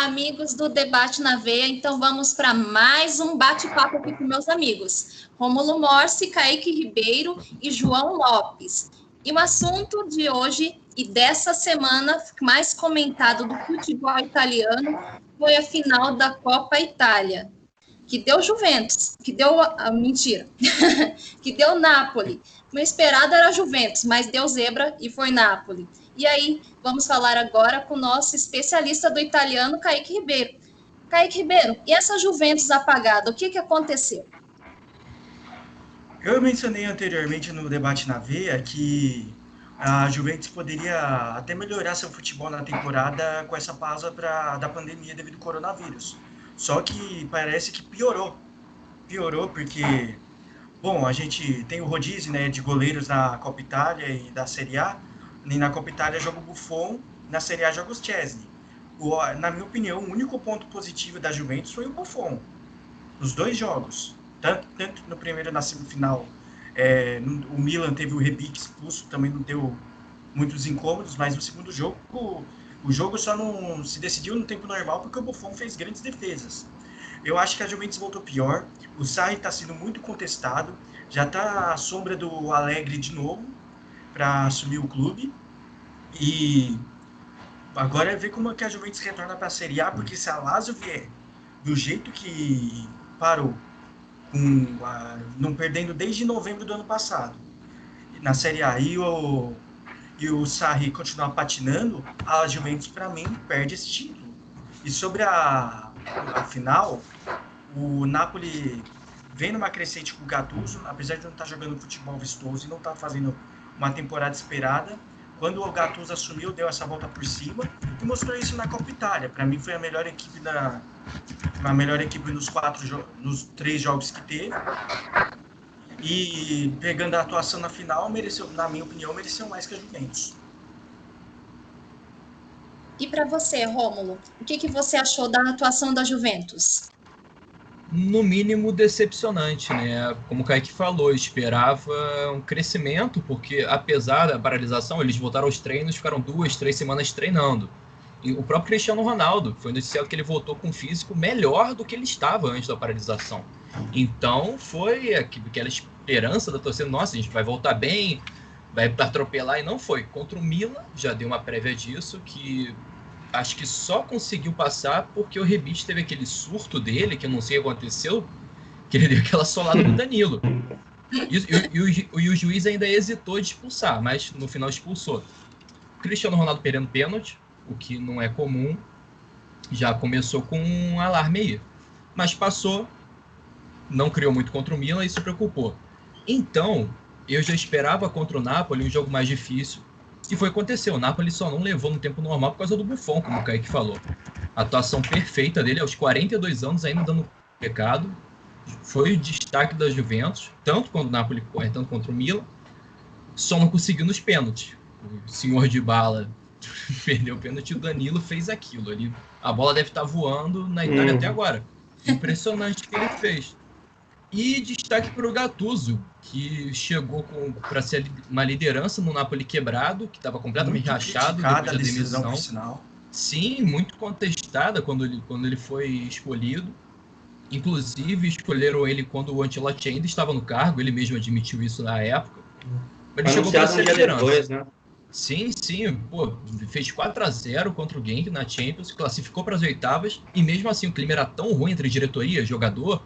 Olá, amigos do Debate na Veia. Então, vamos para mais um bate-papo aqui com meus amigos. Rômulo Morsi, Kaique Ribeiro e João Lopes. E o assunto de hoje e dessa semana mais comentado do futebol italiano foi a final da Copa Itália, que deu Juventus, que deu... mentira, que deu Napoli. O esperado era Juventus, mas deu zebra e foi Napoli. E aí, vamos falar agora com o nosso especialista do italiano, Kaique Ribeiro. Kaique Ribeiro, e essa Juventus apagada, o que aconteceu? Eu mencionei anteriormente no debate na veia que a Juventus poderia até melhorar seu futebol na temporada com essa pausa da pandemia devido ao coronavírus. Só que parece que piorou. Piorou porque, bom, a gente tem o rodízio, né, de goleiros na Copa Itália e da Série A. E na Copa Itália joga o Buffon, na Série A joga o Szczesny. Na minha opinião, o único ponto positivo da Juventus foi o Buffon. Nos dois jogos. Tanto no primeiro e na semifinal, o Milan teve o Rebic expulso, também não deu muitos incômodos, mas no segundo jogo, o jogo só não se decidiu no tempo normal porque o Buffon fez grandes defesas. Eu acho que a Juventus voltou pior, o Sarri está sendo muito contestado, já está à sombra do Allegri de novo para assumir o clube, e agora é ver como é que a Juventus retorna para a Série A, porque se a Lazio vier do jeito que parou, não perdendo desde novembro do ano passado, na Série A, e o Sarri continuar patinando, a Juventus, para mim, perde esse título. E sobre a final, o Napoli vem numa crescente com o Gattuso, apesar de não estar jogando futebol vistoso e não estar fazendo uma temporada esperada. Quando o Gattuso assumiu, deu essa volta por cima e mostrou isso na Copa Itália. Para mim, foi a melhor equipe nos 3 jogos que teve. E pegando a atuação na final, na minha opinião, mereceu mais que a Juventus. E para você, Rômulo, o que você achou da atuação da Juventus? No mínimo decepcionante, né? Como o Kaique falou, esperava um crescimento, porque apesar da paralisação, eles voltaram aos treinos, ficaram 2, 3 semanas treinando. E o próprio Cristiano Ronaldo foi noticiado que ele voltou com um físico melhor do que ele estava antes da paralisação. Então foi aquela esperança da torcida, nossa, a gente vai voltar bem, vai atropelar, e não foi. Contra o Milan, já deu uma prévia disso, que acho que só conseguiu passar porque o Rebic teve aquele surto dele, que eu não sei o que aconteceu, que ele deu aquela solada no Danilo. E o juiz ainda hesitou de expulsar, mas no final expulsou. O Cristiano Ronaldo perdendo pênalti, o que não é comum, já começou com um alarme aí. Mas passou, não criou muito contra o Milan e se preocupou. Então, eu já esperava contra o Napoli um jogo mais difícil, e foi o que aconteceu. O Napoli só não levou no tempo normal por causa do Buffon, como o Kaique falou. A atuação perfeita dele, aos 42 anos, ainda dando recado. Foi o destaque da Juventus, tanto quando o Napoli corre, tanto contra o Milan. Só não conseguiu nos pênaltis. O senhor de bala perdeu o pênalti e o Danilo fez aquilo. A bola deve estar voando na Itália até agora. Impressionante o que ele fez. E destaque para o Gattuso, que chegou para ser uma liderança no Napoli quebrado, que estava completamente rachado depois da demissão. Sim, muito contestada quando ele foi escolhido. Inclusive, escolheram ele quando o Ancelotti ainda estava no cargo, ele mesmo admitiu isso na época. Mas ele chegou para ser liderança. Depois, né? Sim, pô, fez 4-0 contra o Genk na Champions, classificou para as oitavas, e mesmo assim o clima era tão ruim entre diretoria e jogador,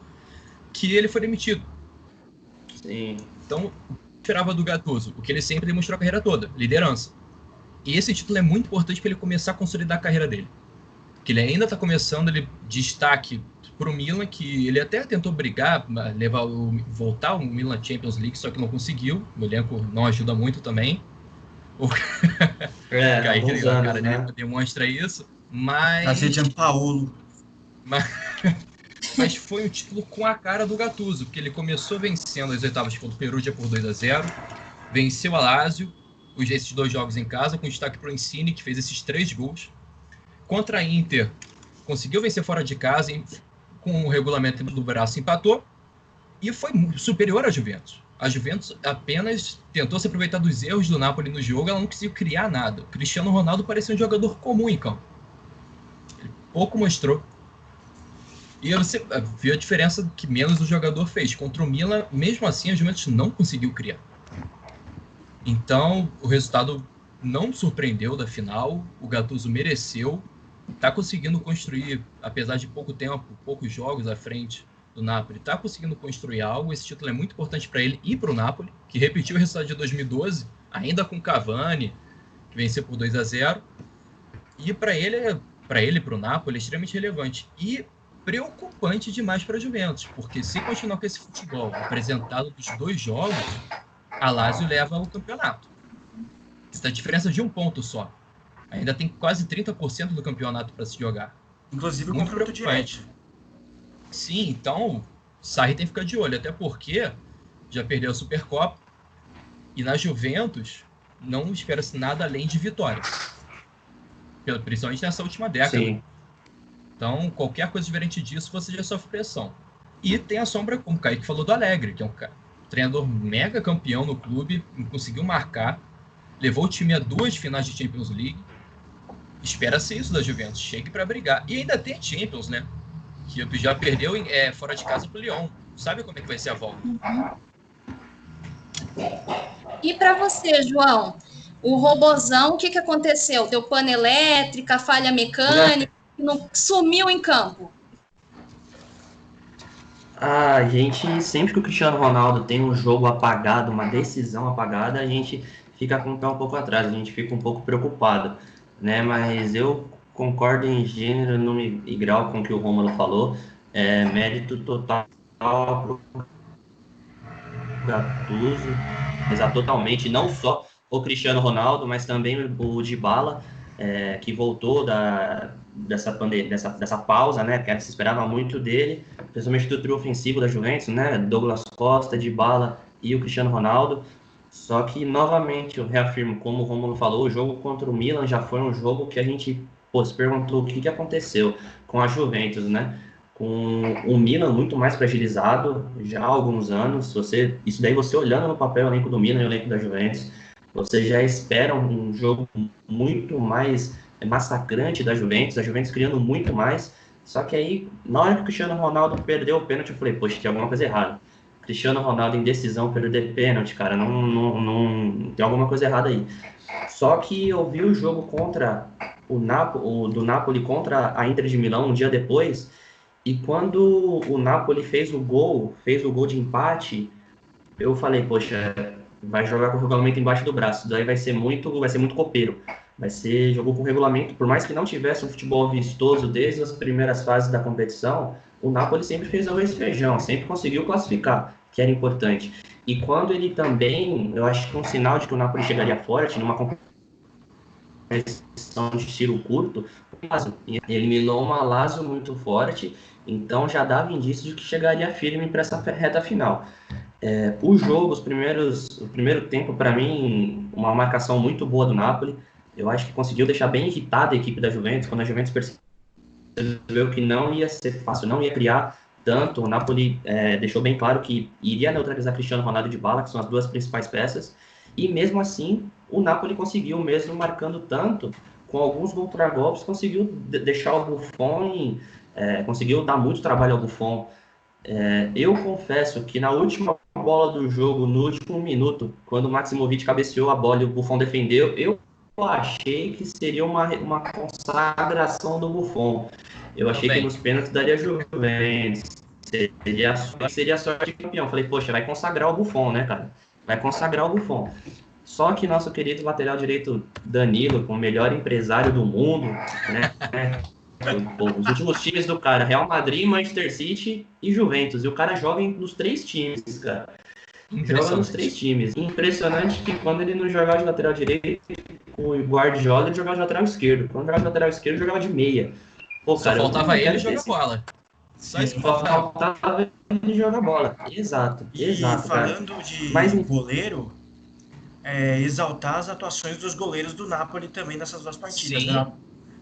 que ele foi demitido. Sim. Então, eu esperava do Gattuso, o que ele sempre demonstrou a carreira toda, liderança. E esse título é muito importante para ele começar a consolidar a carreira dele. Porque ele ainda está começando, ele destaque para o Milan, que ele até tentou brigar, voltar o Milan Champions League, só que não conseguiu. O elenco não ajuda muito também. O cara né? Demonstra isso. Mas... Prazer, Gianpaolo. Mas foi um título com a cara do Gattuso, porque ele começou vencendo as oitavas contra o Perugia por 2-0, venceu a Lazio, esses 2 jogos em casa, com destaque para o Insigne, que fez esses 3 gols. Contra a Inter, conseguiu vencer fora de casa, com o regulamento do braço empatou, e foi superior à Juventus. A Juventus apenas tentou se aproveitar dos erros do Napoli no jogo, ela não conseguiu criar nada. O Cristiano Ronaldo parecia um jogador comum em campo. pouco mostrou. E você viu a diferença que menos o jogador fez. Contra o Milan, mesmo assim, a Juventus não conseguiu criar. Então, o resultado não surpreendeu da final. O Gattuso mereceu. Está conseguindo construir, apesar de pouco tempo, poucos jogos à frente do Napoli, está conseguindo construir algo. Esse título é muito importante para ele e para o Napoli, que repetiu o resultado de 2012, ainda com Cavani, que venceu por 2-0. E para ele e para o Napoli é extremamente relevante. E preocupante demais para a Juventus, porque se continuar com esse futebol apresentado dos 2 jogos, a Lazio leva o campeonato. Essa diferença de 1 ponto só. Ainda tem quase 30% do campeonato para se jogar. Inclusive o Muito confronto preocupante. direto. Sim, então o Sarri tem que ficar de olho, até porque já perdeu a Supercopa e na Juventus não espera-se nada além de vitória. Principalmente nessa última década. Sim. Então, qualquer coisa diferente disso, você já sofre pressão. E tem a sombra, como o Kaique falou, do Allegri, que é um treinador mega campeão no clube, conseguiu marcar, levou o time a 2 finais de Champions League. Espera-se isso da Juventus, chegue para brigar. E ainda tem Champions, né? Que já perdeu fora de casa pro Lyon. Sabe como é que vai ser a volta? E para você, João? O robozão, o que aconteceu? Deu pane elétrica, falha mecânica, sumiu em campo? A gente, sempre que o Cristiano Ronaldo tem um jogo apagado, uma decisão apagada, a gente fica com o pé um pouco atrás, a gente fica um pouco preocupado, né? Mas eu concordo em gênero, número e grau com o que o Rômulo falou, mérito total pro Gattuso, exato, totalmente, não só o Cristiano Ronaldo, mas também o Dybala, que voltou dessa pausa, né, que se esperava muito dele, principalmente do trio ofensivo da Juventus, né, Douglas Costa, Dybala e o Cristiano Ronaldo. Só que, novamente, eu reafirmo, como o Romulo falou, o jogo contra o Milan já foi um jogo que a gente se perguntou o que aconteceu com a Juventus, né, com o Milan muito mais fragilizado já há alguns anos. Isso daí você olhando no papel o elenco do Milan e o elenco da Juventus, você já espera um jogo muito mais massacrante da Juventus, a Juventus criando muito mais. Só que aí, na hora que o Cristiano Ronaldo perdeu o pênalti, eu falei, poxa, tem alguma coisa errada. Cristiano Ronaldo em decisão, perder pênalti, cara, não tem alguma coisa errada aí. Só que eu vi o jogo contra do Napoli contra a Inter de Milão um dia depois, e quando o Napoli fez o gol de empate, eu falei, poxa, vai jogar com o regulamento embaixo do braço, daí vai ser muito copeiro. Jogou com o regulamento, por mais que não tivesse um futebol vistoso desde as primeiras fases da competição, o Napoli sempre fez arroz e feijão, sempre conseguiu classificar, que era importante. E quando ele também, eu acho que um sinal de que o Napoli chegaria forte numa competição de tiro curto, ele eliminou uma Lazio muito forte, então já dava indício de que chegaria firme para essa reta final. O jogo, o primeiro tempo, para mim, uma marcação muito boa do Napoli. Eu acho que conseguiu deixar bem irritada a equipe da Juventus, quando a Juventus percebeu que não ia ser fácil, não ia criar tanto. O Napoli deixou bem claro que iria neutralizar Cristiano Ronaldo e Dybala, que são as duas principais peças, e mesmo assim, o Napoli conseguiu, mesmo marcando tanto, com alguns contragolpes, conseguiu deixar o Buffon, conseguiu dar muito trabalho ao Buffon. Eu confesso que na última bola do jogo, no último minuto, quando o Maximovic cabeceou a bola e o Buffon defendeu, eu achei que seria uma consagração do Buffon. Eu achei que nos pênaltis daria Juventus. Seria sorte de campeão. Falei, poxa, vai consagrar o Buffon, né, cara? Vai consagrar o Buffon. Só que nosso querido lateral direito Danilo, o melhor empresário do mundo, né? Os últimos times do cara, Real Madrid, Manchester City e Juventus. E o cara joga nos 3 times, cara. Joga nos 3 times. Impressionante que quando ele não jogava de lateral direito, o Guardiola, ele jogava de lateral esquerdo. Quando jogava de lateral esquerdo, ele jogava de meia. Pô, só cara, faltava ele jogar bola. Só isso que faltava ele jogar bola. Exato. Falando cara. de goleiro, exaltar as atuações dos goleiros do Napoli também nessas 2 partidas. Sim.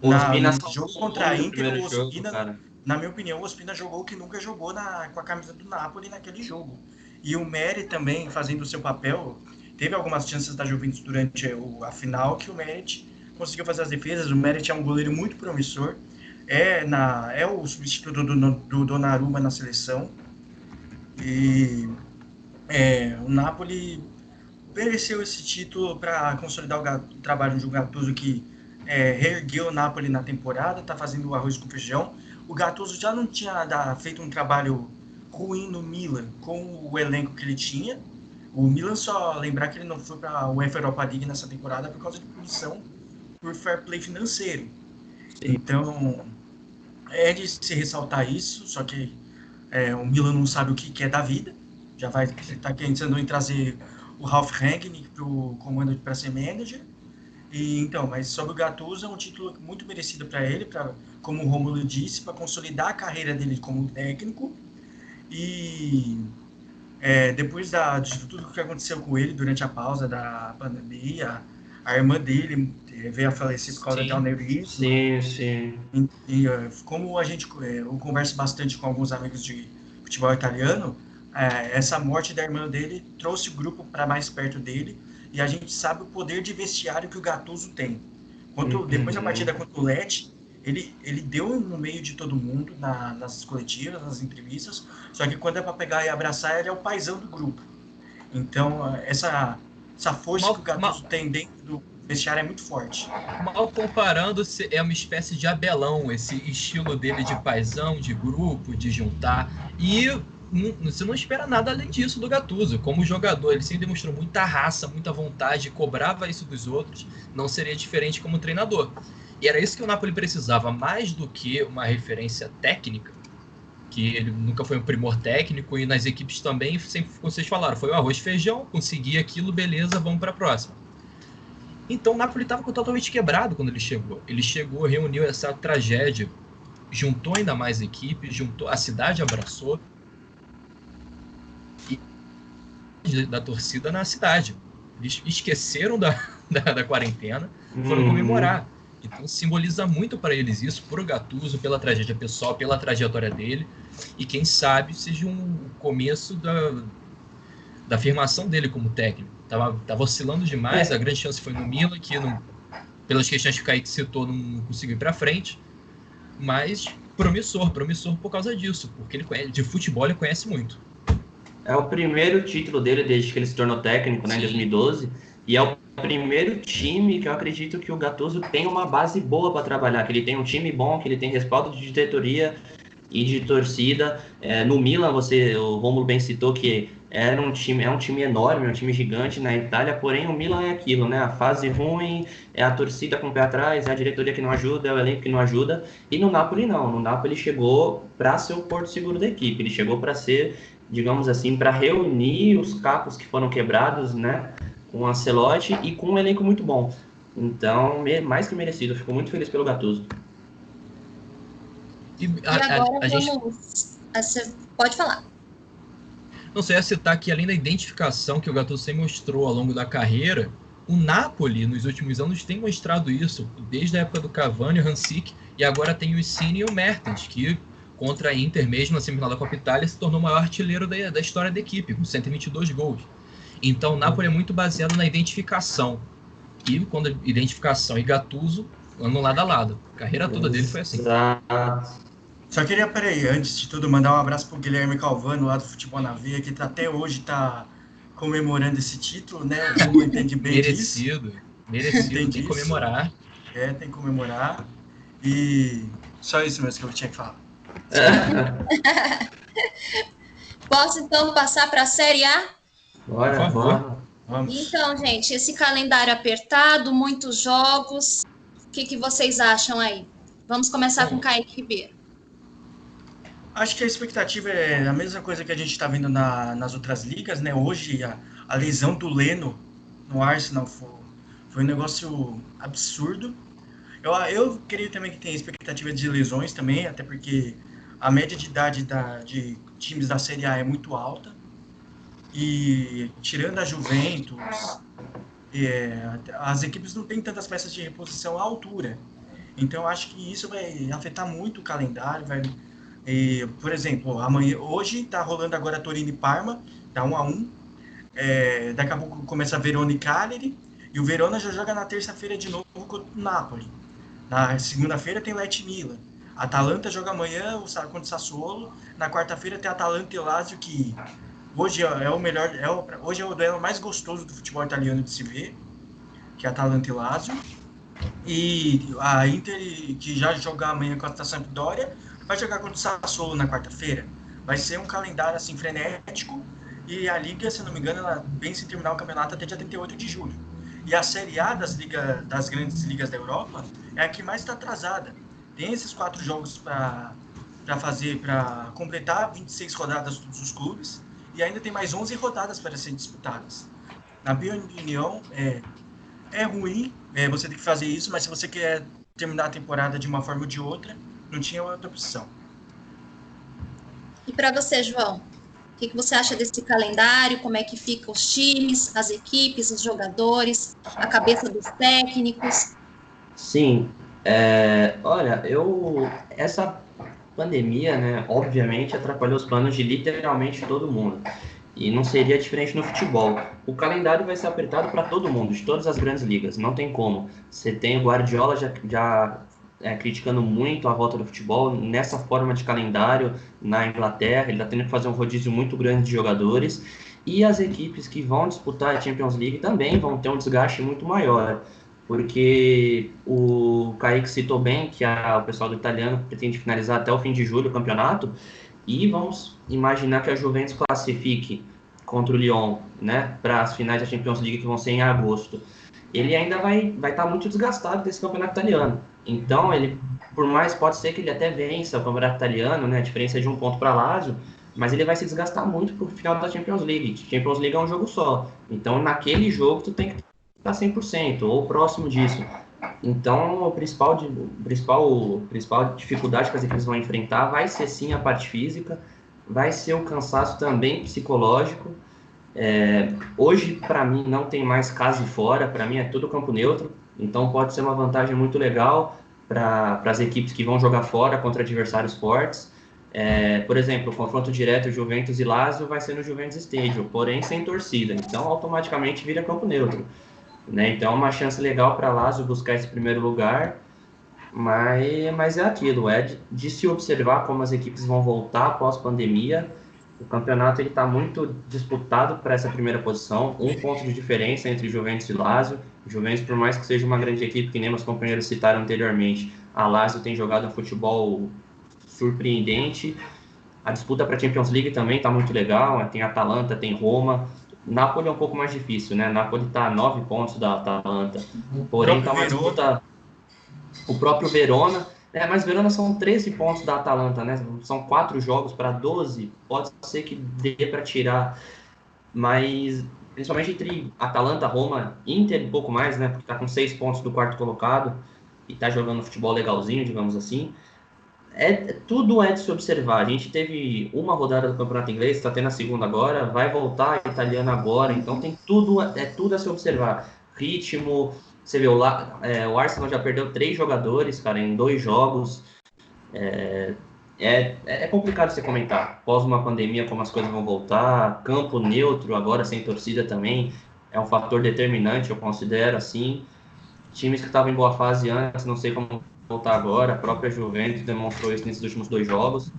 No jogo contra a Inter, o Ospina, na minha opinião, o Ospina jogou o que nunca jogou com a camisa do Napoli naquele jogo. E o Meret também fazendo o seu papel. Teve algumas chances da Juventus durante a final que o Meret conseguiu fazer as defesas. O Meret é um goleiro muito promissor. é o substituto do Donnarumma na seleção. E o Napoli mereceu esse título para consolidar o trabalho de um Gattuso que reergueu o Napoli na temporada, está fazendo o arroz com feijão. O Gattuso já não tinha feito um trabalho ruim no Milan com o elenco que ele tinha. O Milan, só lembrar que ele não foi para a UEFA Europa League nessa temporada por causa de punição por fair play financeiro. Então, é de se ressaltar isso, só que o Milan não sabe o que é da vida. Já vai estar pensando em trazer o Ralf Rangnick para o comando para ser manager. Então, mas sobre o Gattuso, é um título muito merecido para ele, como o Romulo disse, para consolidar a carreira dele como técnico. E depois de tudo que aconteceu com ele durante a pausa da pandemia, a irmã dele veio a falecer por causa de aneurisma. Sim, sim. E como eu converso bastante com alguns amigos de futebol italiano, essa morte da irmã dele trouxe o grupo para mais perto dele, e a gente sabe o poder de vestiário que o Gattuso tem. Depois da partida contra o Lecce, ele deu no meio de todo mundo, nas coletivas, nas entrevistas, só que quando é para pegar e abraçar, ele é o paizão do grupo. Então, essa força que o Gattuso tem dentro do vestiário é muito forte. Mal comparando, é uma espécie de Abelão, esse estilo dele de paizão, de grupo, de juntar. E você não espera nada além disso do Gattuso. Como jogador, ele sempre demonstrou muita raça, muita vontade, cobrava isso dos outros. Não seria diferente como treinador. E era isso que o Napoli precisava, mais do que uma referência técnica, que ele nunca foi um primor técnico, e nas equipes também, sempre, como vocês falaram, foi o arroz e feijão, consegui aquilo, beleza, vamos para a próxima. Então o Napoli estava totalmente quebrado quando ele chegou. Ele chegou, reuniu essa tragédia, juntou ainda mais equipes, a cidade abraçou, e da torcida na cidade. Eles esqueceram da quarentena, foram comemorar. Então simboliza muito para eles isso, por o Gattuso, pela tragédia pessoal, pela trajetória dele, e quem sabe seja um começo da afirmação dele como técnico. Tava oscilando demais, a grande chance foi no Milan, que pelas questões que o Kaique citou, não conseguiu ir para frente, mas promissor por causa disso, porque de futebol ele conhece muito. É o primeiro título dele desde que ele se tornou técnico, né, em 2012, e é o primeiro time que eu acredito que o Gattuso tem uma base boa para trabalhar, que ele tem um time bom, que ele tem respaldo de diretoria e de torcida. No Milan, o Romulo bem citou que é um time enorme, um time gigante na Itália, porém o Milan é aquilo, né? A fase ruim, é a torcida com o pé atrás, é a diretoria que não ajuda, é o elenco que não ajuda. E no Napoli não, no Napoli chegou para ser o porto seguro da equipe, ele chegou para ser, digamos assim, para reunir os cacos que foram quebrados, né? Com o Ancelotti e com um elenco muito bom. Então, mais que merecido, eu fico muito feliz pelo Gattuso. E agora vamos... Pode falar. Não sei, citar que além da identificação que o Gattuso sempre mostrou ao longo da carreira, o Napoli, nos últimos anos, tem mostrado isso, desde a época do Cavani, o Hansik, e agora tem o Insigne e o Mertens, que contra a Inter mesmo, na semifinal da Copa Itália, se tornou o maior artilheiro da história da equipe, com 122 gols. Então o Napoli é muito baseado na identificação. E quando identificação e Gattuso andam lado a lado. A carreira toda dele foi assim. Só queria, antes de tudo, mandar um abraço pro Guilherme Calvano, lá do Futebol na Veia, que até hoje tá comemorando esse título, né? O Hugo entende bem merecido, disso. Merecido, tem que comemorar. Tem que comemorar. E só isso mesmo que eu tinha que falar. Posso, então, passar para a Série A? Bora, por favor. Vamos. Então, gente, esse calendário apertado, muitos jogos. O que vocês acham aí? Vamos começar com Kaique Ribeiro. Acho que a expectativa é a mesma coisa que a gente está vendo nas outras ligas, né? Hoje, a lesão do Leno no Arsenal foi um negócio absurdo. Eu creio também que tem expectativa de lesões também, até porque a média de idade de times da Série A é muito alta. E tirando a Juventus, as equipes não têm tantas peças de reposição à altura. Então, eu acho que isso vai afetar muito o calendário. Por exemplo, hoje está rolando agora Torino e Parma, tá 1-1. Daqui a pouco começa a Verona e Cagliari, e o Verona já joga na terça-feira de novo contra o Napoli. Na segunda-feira tem Lecce Milan. A Atalanta joga amanhã contra o Sassuolo. Na quarta-feira tem a Atalanta e o Lazio, que hoje é o melhor, hoje é o duelo mais gostoso do futebol italiano de se ver, que é a Atalanta e o Lazio. E a Inter, que já jogar amanhã contra a Sampdoria, vai jogar contra o Sassuolo na quarta-feira. Vai ser um calendário assim frenético, e a Liga, se não me engano, ela vem se terminar o campeonato até dia 38 de julho. E a Série A das grandes ligas da Europa é a que mais está atrasada. Tem esses 4 jogos para fazer, para completar 26 rodadas todos os clubes, e ainda tem mais 11 rodadas para serem disputadas. Na minha opinião, é ruim você ter que fazer isso, mas se você quer terminar a temporada de uma forma ou de outra, não tinha outra opção. E para você, João? O que você acha desse calendário? Como é que ficam os times, as equipes, os jogadores, a cabeça dos técnicos? Sim, olha, essa pandemia, né, obviamente atrapalhou os planos de literalmente todo mundo. E não seria diferente no futebol. O calendário vai ser apertado para todo mundo, de todas as grandes ligas, não tem como. Você tem o Guardiola já criticando muito a volta do futebol nessa forma de calendário na Inglaterra, ele está tendo que fazer um rodízio muito grande de jogadores, e as equipes que vão disputar a Champions League também vão ter um desgaste muito maior, porque o Kaique citou bem que o pessoal do italiano pretende finalizar até o fim de julho o campeonato, e vamos imaginar que a Juventus classifique contra o Lyon, né, para as finais da Champions League, que vão ser em agosto. Ele ainda vai estar muito desgastado desse campeonato italiano. Então, ele, por mais, pode ser que ele até vença o campeonato italiano, né, a diferença é de 1 ponto para Lazio, mas ele vai se desgastar muito pro final da Champions League. Champions League é um jogo só. Então, naquele jogo, tu tem que estar 100%, ou próximo disso. Então, a principal dificuldade que as equipes vão enfrentar vai ser sim a parte física, vai ser o cansaço também psicológico. Hoje, para mim, não tem mais casa e fora, para mim é tudo campo neutro, então pode ser uma vantagem muito legal para as equipes que vão jogar fora contra adversários fortes. Por exemplo, o confronto direto Juventus e Lazio vai ser no Juventus Stadium, porém sem torcida, então automaticamente vira campo neutro. Né? Então é uma chance legal para Lazio buscar esse primeiro lugar, mas é aquilo, de se observar como as equipes vão voltar após pandemia. O campeonato está muito disputado para essa primeira posição, 1 ponto de diferença entre Juventus e Lazio. Juventus, por mais que seja uma grande equipe, que nem meus companheiros citaram anteriormente, a Lazio tem jogado um futebol surpreendente. A disputa para a Champions League também está muito legal, tem Atalanta, tem Roma. Napoli é um pouco mais difícil, né? Napoli está a 9 pontos da Atalanta, porém está uma disputa... O próprio Verona, mas Verona são 13 pontos da Atalanta, né? São 4 jogos para 12, pode ser que dê para tirar, mas principalmente entre Atalanta, Roma, Inter um pouco mais, né? Porque está com 6 pontos do quarto colocado e está jogando futebol legalzinho, digamos assim. Tudo é de se observar. A gente teve uma rodada do campeonato inglês, está tendo a segunda agora, vai voltar a italiana agora, então tem tudo a se observar. Ritmo, você vê, o Arsenal já perdeu 3 jogadores, cara, em 2 jogos. É complicado você comentar. Após uma pandemia, como as coisas vão voltar, campo neutro, agora sem torcida também, é um fator determinante, eu considero assim. Times que estavam em boa fase antes, não sei como voltar agora, a própria Juventus demonstrou isso nesses últimos 2 jogos,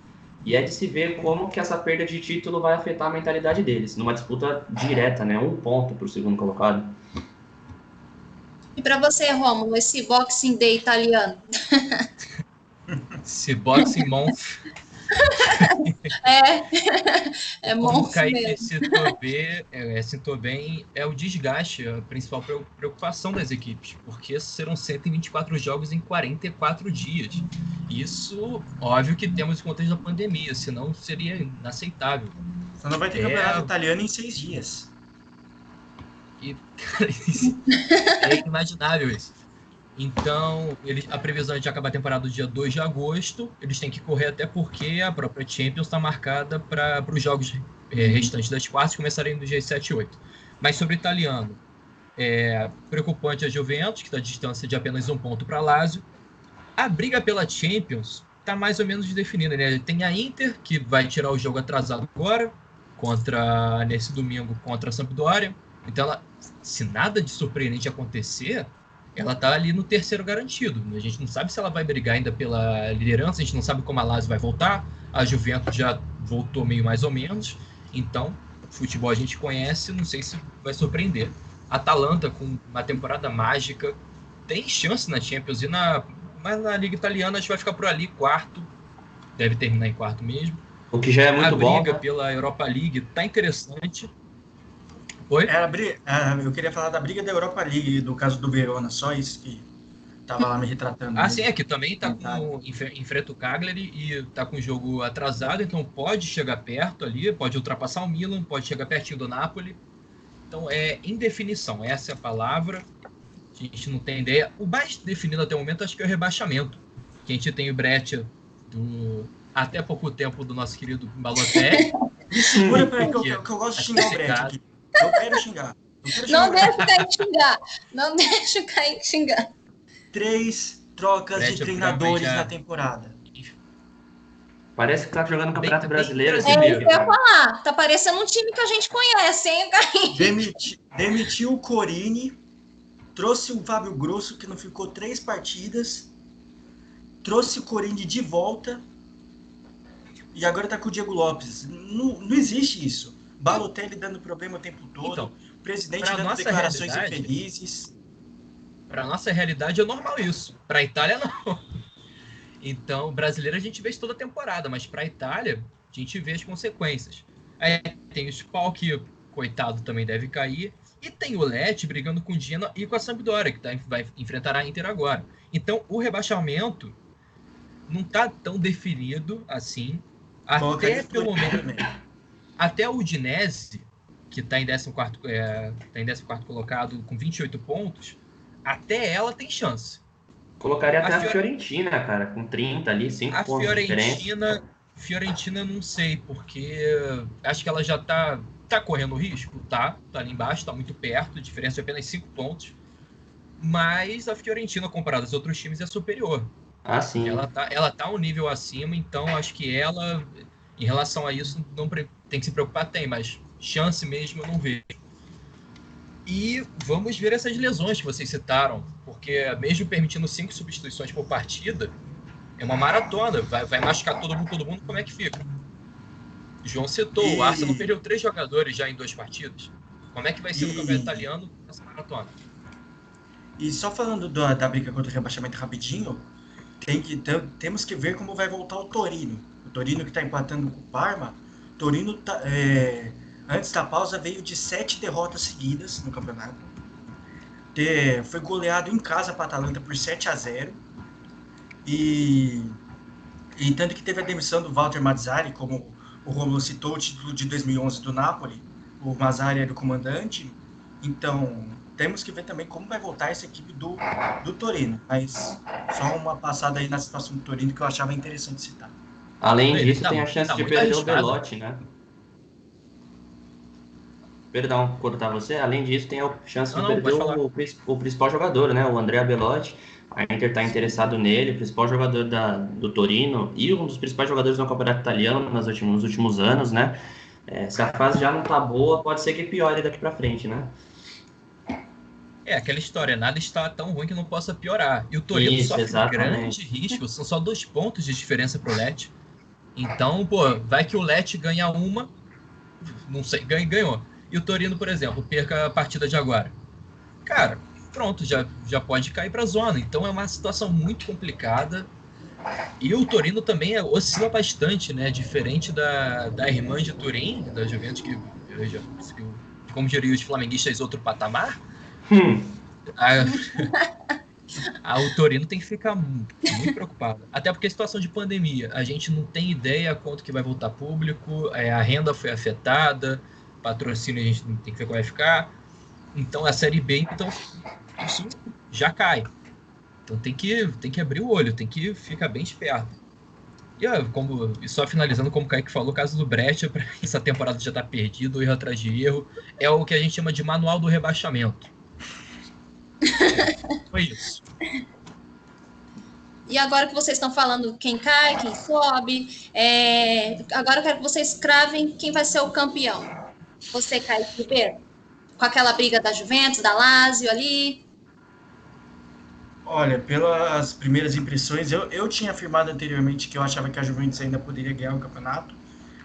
e é de se ver como que essa perda de título vai afetar a mentalidade deles, numa disputa direta, né, 1 ponto para o segundo colocado. E para você, Rômulo, esse Boxing Day italiano? Esse Boxing Month. É Como monstro o Kaique mesmo. citou bem, é o desgaste, a principal preocupação das equipes, porque serão 124 jogos em 44 dias. Isso, óbvio que temos o contexto da pandemia, senão seria inaceitável. Só não vai ter campeonato italiano em 6 dias. E, cara, é inimaginável isso. Então, a previsão é de acabar a temporada no dia 2 de agosto. Eles têm que correr até porque a própria Champions está marcada para os jogos restantes das quartas começarem no dia 7 e 8. Mas sobre o italiano, preocupante a Juventus, que está a distância de apenas 1 ponto para Lazio. A briga pela Champions está mais ou menos definida, né? Tem a Inter, que vai tirar o jogo atrasado agora, nesse domingo contra a Sampdoria. Então, se nada de surpreendente acontecer, ela tá ali no terceiro garantido. A gente não sabe se ela vai brigar ainda pela liderança, a gente não sabe como a Lazio vai voltar, a Juventus já voltou meio mais ou menos, então, futebol a gente conhece, não sei se vai surpreender. Atalanta, com uma temporada mágica, tem chance na Champions mas na Liga Italiana a gente vai ficar por ali, quarto, deve terminar em quarto mesmo. O que já é muito bom. A briga pela Europa League tá interessante. Oi? Eu queria falar da briga da Europa League, do caso do Verona, só isso que tava lá me retratando. Sim, é que também tá enfrenta o Cagliari e tá com o jogo atrasado, então pode chegar perto ali, pode ultrapassar o Milan, pode chegar pertinho do Napoli. Então é indefinição, essa é a palavra. A gente não tem ideia. O mais definido até o momento acho que é o rebaixamento. Que a gente tem o Breccia até pouco tempo do nosso querido Balotelli. Segura pra que eu gosto de xingar o Breccia aqui. Eu quero xingar. Não deixa o Kaique xingar. Não deixa o Kaique xingar. 3 trocas de treinadores na temporada. Parece que tá jogando no Campeonato Brasileiro. É isso que eu ia falar. Tá parecendo um time que a gente conhece, hein, Kaique? Demitiu o Corini, trouxe o Fábio Grosso, que não ficou 3 partidas, trouxe o Corini de volta e agora tá com o Diego Lopes. Não existe isso. Balotelli dando problema o tempo todo, então, presidente dando declarações infelizes. Para nossa realidade é normal isso. Para a Itália, não. Então, brasileiro a gente vê isso toda temporada, mas para a Itália, a gente vê as consequências. Aí tem o Spal, que, coitado, também deve cair. E tem o Lecce brigando com o Genoa e com a Sampdoria, que vai enfrentar a Inter agora. Então, o rebaixamento não está tão definido assim. Até, pelo menos, até o Udinese, que está em 14º colocado com 28 pontos, até ela tem chance. Colocaria até a Fiorentina, cara, com 30 ali, 5 pontos de diferença. Fiorentina não sei, porque acho que ela já tá correndo risco, tá ali embaixo, tá muito perto, diferença de apenas 5 pontos, mas a Fiorentina, comparada aos outros times, é superior. Ah, sim. Ela tá um nível acima, então acho que ela, em relação a isso, não tem que se preocupar, mas chance mesmo eu não vejo. E vamos ver essas lesões que vocês citaram, porque mesmo permitindo 5 substituições por partida, é uma maratona, vai machucar todo mundo, como é que fica? João citou, o Arsenal perdeu 3 jogadores já em 2 partidas. Como é que vai ser no campeonato italiano essa maratona? E só falando da briga contra o rebaixamento rapidinho, temos que ver como vai voltar o Torino. O Torino que está empatando com o Parma. O Torino, antes da pausa, veio de 7 derrotas seguidas no campeonato. Foi goleado em casa para a Atalanta por 7-0. E tanto que teve a demissão do Walter Mazzarri, como o Romulo citou, o título de 2011 do Napoli. O Mazzarri era o comandante. Então, temos que ver também como vai voltar essa equipe do Torino. Mas só uma passada aí na situação do Torino que eu achava interessante citar. Além disso, tem a chance de perder o Belotti, né? Perdão, cortar você. Além disso, tem a chance de perder o principal jogador, né? O Andrea Belotti. A Inter está interessado nele, o principal jogador do Torino e um dos principais jogadores do campeonato italiano nos últimos anos, né? Se a fase já não tá boa, pode ser que piore daqui para frente, né? É aquela história, nada está tão ruim que não possa piorar. E o Torino sofre grande risco, são só 2 pontos de diferença pro Lecce. Então, vai que o Lecce ganha uma, não sei, ganhou. E o Torino, por exemplo, perca a partida de agora. Cara, pronto, já pode cair para a zona. Então é uma situação muito complicada. E o Torino também oscila bastante, né? Diferente da irmã de Turim, da Juventus, que como diriam os flamenguistas, outro patamar. O Torino tem que ficar muito preocupado. Até porque a situação de pandemia, a gente não tem ideia quanto que vai voltar público, a renda foi afetada, patrocínio a gente não tem que ver como vai ficar. Então a Série B, então isso já cai. Então tem que abrir o olho, tem que ficar bem esperto. E só finalizando, como o Kaique falou, o caso do Breccia, essa temporada já está perdido, erro atrás de erro, é o que a gente chama de manual do rebaixamento. Foi isso. E agora que vocês estão falando quem cai, quem sobe, agora eu quero que vocês cravem quem vai ser o campeão. Você, Kaique Ribeiro? Com aquela briga da Juventus, da Lazio ali. Olha, pelas primeiras impressões, eu tinha afirmado anteriormente que eu achava que a Juventus ainda poderia ganhar o campeonato,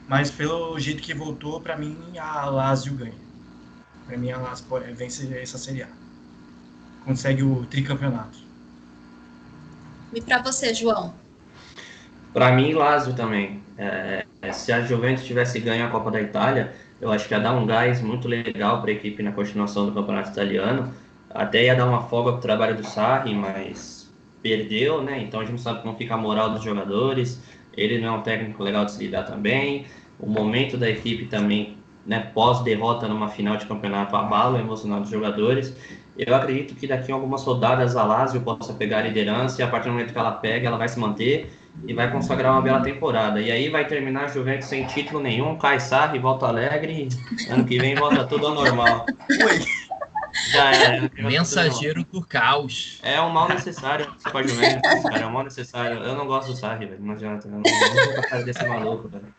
mas pelo jeito que voltou, para mim a Lazio ganha. Para mim a Lazio vence essa Série A. Consegue o tricampeonato. E para você, João? Para mim, Lazio também. Se a Juventus tivesse ganho a Copa da Itália, eu acho que ia dar um gás muito legal para a equipe na continuação do campeonato italiano. Até ia dar uma folga para o trabalho do Sarri, mas perdeu, né? Então a gente não sabe como fica a moral dos jogadores. Ele não é um técnico legal de se lidar também. O momento da equipe também, né, pós-derrota numa final de campeonato, abala o emocional dos jogadores. Eu acredito que daqui a algumas rodadas a Lazio possa pegar a liderança e a partir do momento que ela pega, ela vai se manter e vai consagrar uma bela temporada. E aí vai terminar a Juventus sem título nenhum, cai Sarri, volta alegre, ano que vem volta tudo ao normal. Ui. Já é. Mensageiro do caos. É um mal necessário para a Juventus, cara, é um mal necessário. Eu não gosto do Sarri, velho, não adianta, eu não sou capaz desse maluco, velho.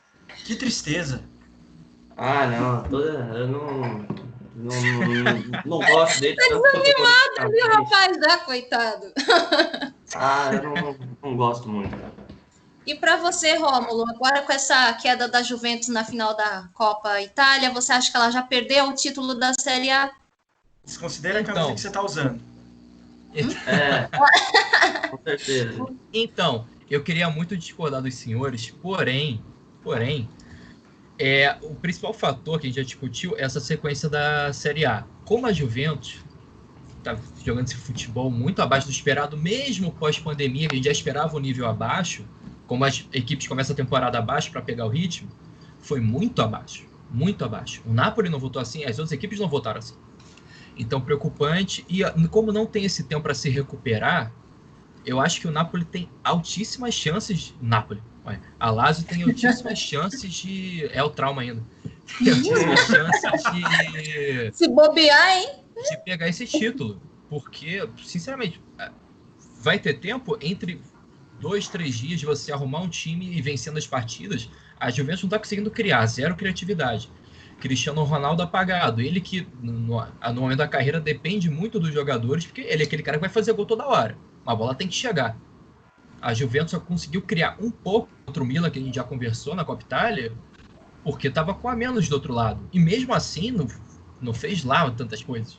Que tristeza. Ah, não, eu não gosto dele. Tá desanimado, viu, rapaz? Coitado. Eu não gosto muito, cara. E para você, Rômulo, agora com essa queda da Juventus na final da Copa Itália, você acha que ela já perdeu o título da Série A? Desconsidera a camisa que você está usando. Com certeza. Então, eu queria muito discordar dos senhores, porém, o principal fator que a gente já discutiu é essa sequência da Série A. Como a Juventus está jogando esse futebol muito abaixo do esperado, mesmo pós-pandemia, que a gente já esperava um nível abaixo, como as equipes começam a temporada abaixo para pegar o ritmo, foi muito abaixo, muito abaixo. O Napoli não votou assim, as outras equipes não votaram assim. Então, preocupante. E como não tem esse tempo para se recuperar, eu acho que o Napoli tem altíssimas chances... A Lazio tem altíssimas chances de... É o trauma ainda. Tem altíssimas chances de... Se bobear, hein? De pegar esse título. Porque, sinceramente, vai ter tempo entre 2-3 dias de você arrumar um time e vencendo as partidas. A Juventus não está conseguindo criar, zero criatividade. Cristiano Ronaldo apagado. Ele que, no momento da carreira, depende muito dos jogadores, porque ele é aquele cara que vai fazer gol toda hora. A bola tem que chegar. A Juventus só conseguiu criar um pouco contra o Milan, que a gente já conversou na Copa Itália, porque estava com a menos do outro lado. E mesmo assim, não fez lá tantas coisas.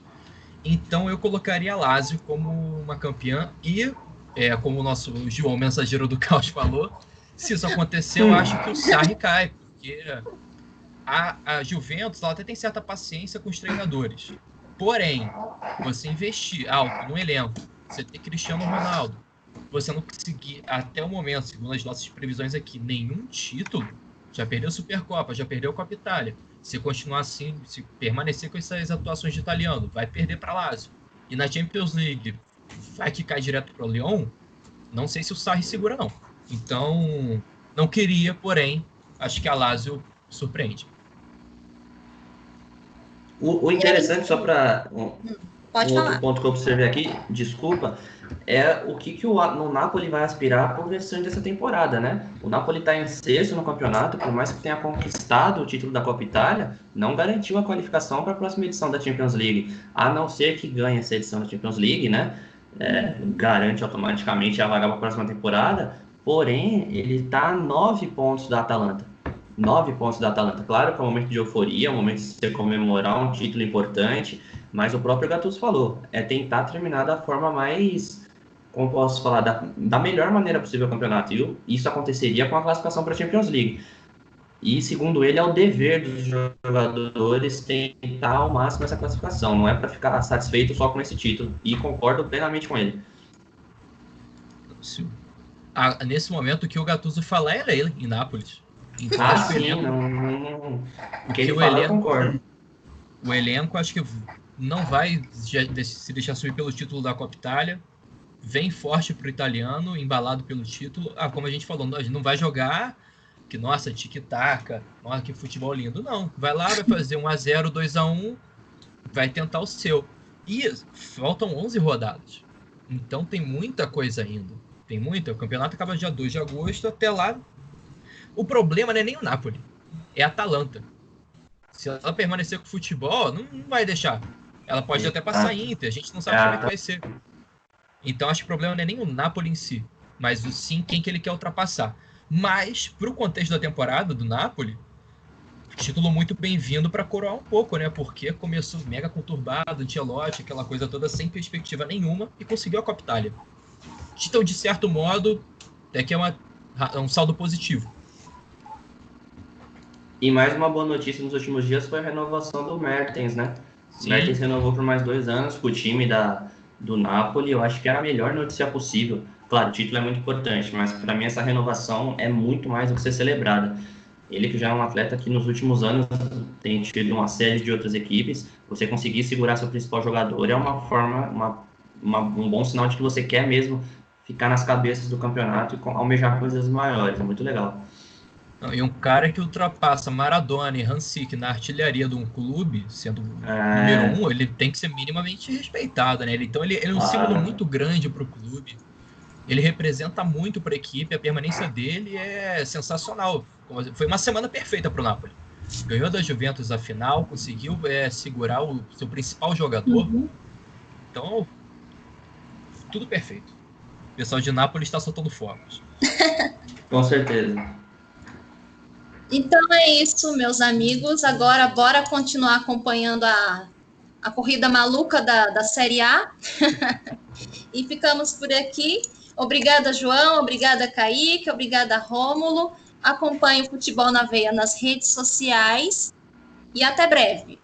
Então eu colocaria a Lazio como uma campeã e, como o nosso João, mensageiro do caos, falou, se isso acontecer, eu acho que o Sarri cai, porque a Juventus ela até tem certa paciência com os treinadores. Porém, você investir alto no elenco, você ter Cristiano Ronaldo, você não conseguir, até o momento, segundo as nossas previsões aqui, nenhum título, já perdeu a Supercopa, já perdeu a Copa Itália. Se continuar assim, se permanecer com essas atuações de italiano, vai perder para Lazio. E na Champions League, vai que cai direto para o Lyon, não sei se o Sarri segura, não. Então, não queria, porém, acho que a Lazio surpreende. O interessante, só para outro ponto que eu observei aqui, desculpa, é o que no Napoli vai aspirar por restante dessa temporada, né? O Napoli está em sexto no campeonato, por mais que tenha conquistado o título da Copa Itália, não garantiu a qualificação para a próxima edição da Champions League, a não ser que ganhe essa edição da Champions League, né? Garante automaticamente a vaga para a próxima temporada, porém, ele está a 9 pontos da Atalanta. 9 pontos da Atalanta. Claro que é um momento de euforia, um momento de se comemorar um título importante, mas o próprio Gattuso falou, é tentar terminar da forma mais, como posso falar, da melhor maneira possível o campeonato. E isso aconteceria com a classificação para a Champions League. E, segundo ele, é o dever dos jogadores tentar ao máximo essa classificação. Não é para ficar satisfeito só com esse título. E concordo plenamente com ele. Nesse momento, o que o Gattuso fala é ele, em Nápoles. Então, sim, não. Porque ele fala, eu concordo. O elenco, acho que não vai se deixar subir pelo título da Copa Itália. Vem forte pro italiano, embalado pelo título. Como a gente falou, não vai jogar que, nossa, tic-tac, nossa, que futebol lindo. Não, vai lá, vai fazer 1-0, 2-1, vai tentar o seu. E faltam 11 rodadas. Então tem muita coisa ainda. Tem muita. O campeonato acaba dia 2 de agosto, até lá. O problema não é nem o Napoli, é a Atalanta. Se ela permanecer com o futebol, não vai deixar. Ela pode até passar Inter, a gente não sabe como é que vai ser. Então acho que o problema não é nem o Napoli em si, mas sim quem que ele quer ultrapassar. Mas, para o contexto da temporada do Napoli, título muito bem-vindo para coroar um pouco, né? Porque começou mega conturbado, Ancelotti, aquela coisa toda sem perspectiva nenhuma, e conseguiu a Copa Itália. Então, de certo modo, é que é um saldo positivo. E mais uma boa notícia nos últimos dias foi a renovação do Mertens, né? O Mertens renovou por mais 2 anos com o time do Napoli. Eu acho que era a melhor notícia possível. Claro, o título é muito importante, mas para mim essa renovação é muito mais do que ser celebrada. Ele que já é um atleta que nos últimos anos tem tido uma série de outras equipes, você conseguir segurar seu principal jogador é uma forma, um bom sinal de que você quer mesmo ficar nas cabeças do campeonato e almejar coisas maiores. É muito legal. E um cara que ultrapassa Maradona e Hansik na artilharia de um clube, sendo número 1, ele tem que ser minimamente respeitado, né? Então ele é um símbolo muito grande para o clube. Ele representa muito para a equipe, a permanência dele é sensacional. Foi uma semana perfeita para o Napoli. Ganhou da Juventus a final, conseguiu segurar o seu principal jogador. Então, tudo perfeito. O pessoal de Napoli está soltando fogos. Com certeza. Então é isso, meus amigos. Agora, bora continuar acompanhando a corrida maluca da Série A. E ficamos por aqui. Obrigada, João. Obrigada, Kaique. Obrigada, Rômulo. Acompanhe o Futebol na Veia nas redes sociais. E até breve.